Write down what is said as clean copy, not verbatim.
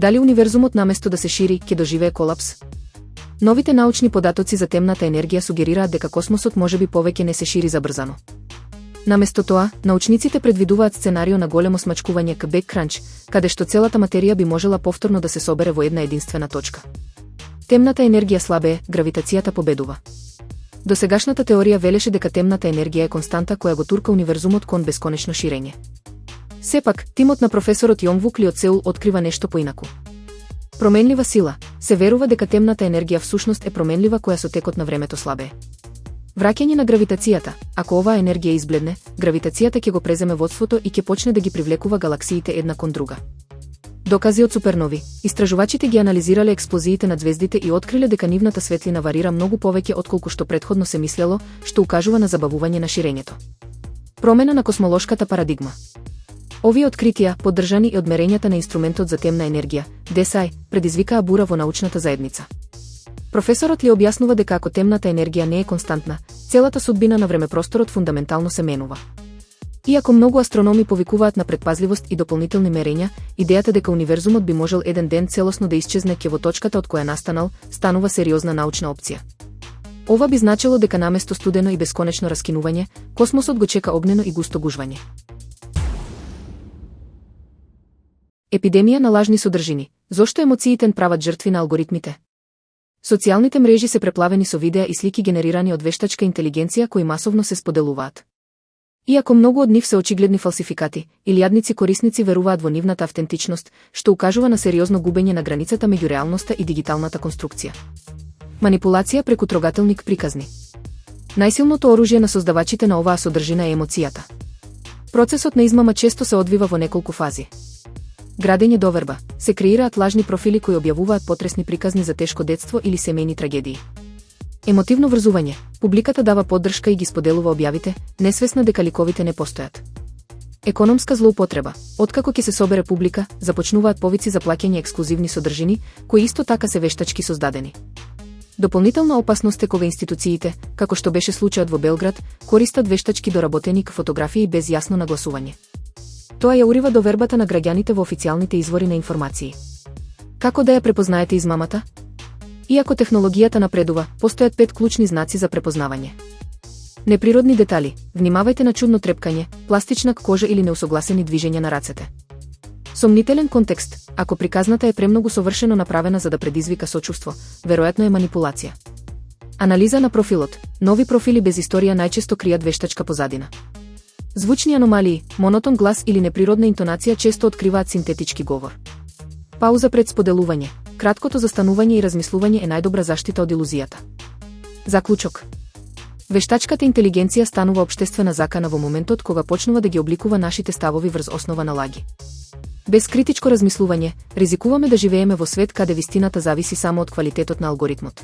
Дали универзумот наместо да се шири, ќе доживее колапс? Новите научни податоци за темната енергија сугерираат дека космосот можеби повеќе не се шири забрзано. Наместо тоа, научниците предвидуваат сценарио на големо смачкување к Биг Кранч, каде што целата материја би можела повторно да се собере во една единствена точка. Темната енергија слабее, гравитацијата победува. Досегашната теорија велеше дека темната енергија е константа која го турка универзумот кон бесконечно ширење. Сепак, тимот на професорот Јонвук Ли од Сеул открива нешто поинаку. Променлива сила. Се верува дека темната енергија всушност е променлива која со текот на времето слабее. Враќање на гравитацијата. Ако оваа енергија избледне, гравитацијата ќе го преземе водството и ќе почне да ги привлекува галаксиите една кон друга. Докази од супернови. Истражувачите ги анализирале експлозиите на ѕвездите и откриле дека нивната светлина варира многу повеќе отколку што претходно се мислело, што укажува на забавување на ширењето. Промена на космолошката парадигма. Овие откритија, поддржани и од мерењата на инструментот за темна енергија, DESI, предизвикаа бура во научната заедница. Професорот Ли објаснува дека ако темната енергија не е константна, целата судбина на времепросторот фундаментално се менува. Иако многу астрономи повикуваат на предпазливост и дополнителни мерења, идејата дека универзумот би можел еден ден целосно да исчезне ќе во точката од која настанал, станува сериозна научна опција. Ова би значило дека наместо студено и бесконечно раскинување, космосот го чека огнено и густо гужвање. Епидемија на лажни содржини. Зошто емоциите прават жртви на алгоритмите? Социјалните мрежи се преплавени со видеа и слики генерирани од вештачка интелигенција кои масовно се споделуваат. Иако многу од нив се очигледни фалсификати, илјадници корисници веруваат во нивната автентичност, што укажува на сериозно губење на границата меѓу реалноста и дигиталната конструкција. Манипулација преку трогателник приказни. Најсилното оружје на создавачите на оваа содржина е емоцијата. Процесот на измама често се одвива во неколку фази. Градење доверба. Се креираат лажни профили кои објавуваат потресни приказни за тешко детство или семејни трагедии. Емотивно врзување. Публиката дава поддршка и ги споделува објавите, несвесна дека ликовите не постојат. Економска злоупотреба. Откако ќе се собере публика, започнуваат повици за плаќање ексклузивни содржини, кои исто така се вештачки создадени. Дополнителна опасност е кога институциите, како што беше случајот во Белград, користат вештачки доработени фотографии без јасно нагласување. Тоа ја урива довербата на граѓаните во официјалните извори на информации. Како да ја препознаете измамата? Иако технологијата напредува, постојат 5 клучни знаци за препознавање. Неприродни детали. Внимавајте на чудно трепкање, пластична кожа или неусогласени движења на рацете. Сомнителен контекст. Ако приказната е премногу совршено направена за да предизвика сочувство, веројатно е манипулација. Анализа на профилот. Нови профили без историја најчесто кријат вештачка позадина. Звучни аномалии, монотон глас или неприродна интонација често откриваат синтетички говор. Пауза пред споделување. Краткото застанување и размислување е најдобра заштита од илузијата. Заклучок. Вештачката интелигенција станува општествена закана во моментот кога почнува да ги обликува нашите ставови врз основа на лаги. Без критичко размислување, ризикуваме да живееме во свет каде вистината зависи само од квалитетот на алгоритмот.